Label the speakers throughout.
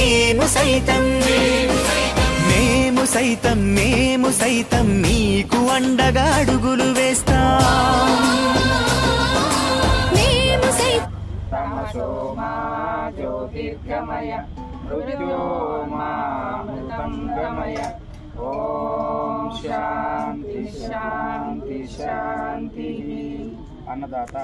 Speaker 1: మేము సైతం మేము సైతం నీకు అండగా అడుగులు వేస్తాం.
Speaker 2: మేము సైతం
Speaker 3: తమసో మా జ్యోతిర్గమయ మృత్యోర్మామృతం గమయ. ఓం శాంతి శాంతి శాంతి. అన్నదాత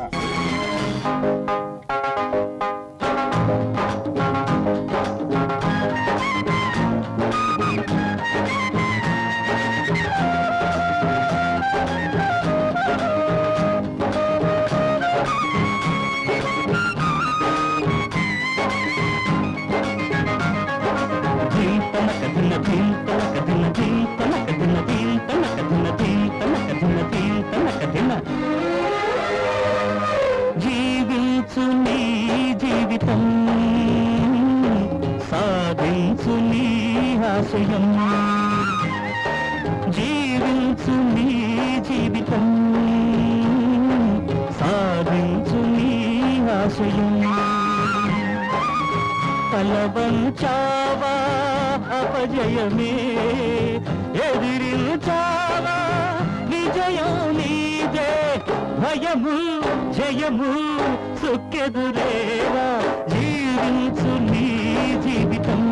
Speaker 4: జీవించు నీ జీవితం, సాధించు నీ ఆశయం. జీవించు నీ జీవితం, సాధించు నీ ఆశయం. తలవంచావా అపజయమే, ఎదిరించావా విజయం నీదే. భయము జయము సుక్కెదురేవా, జీవించు నీ జీవితం.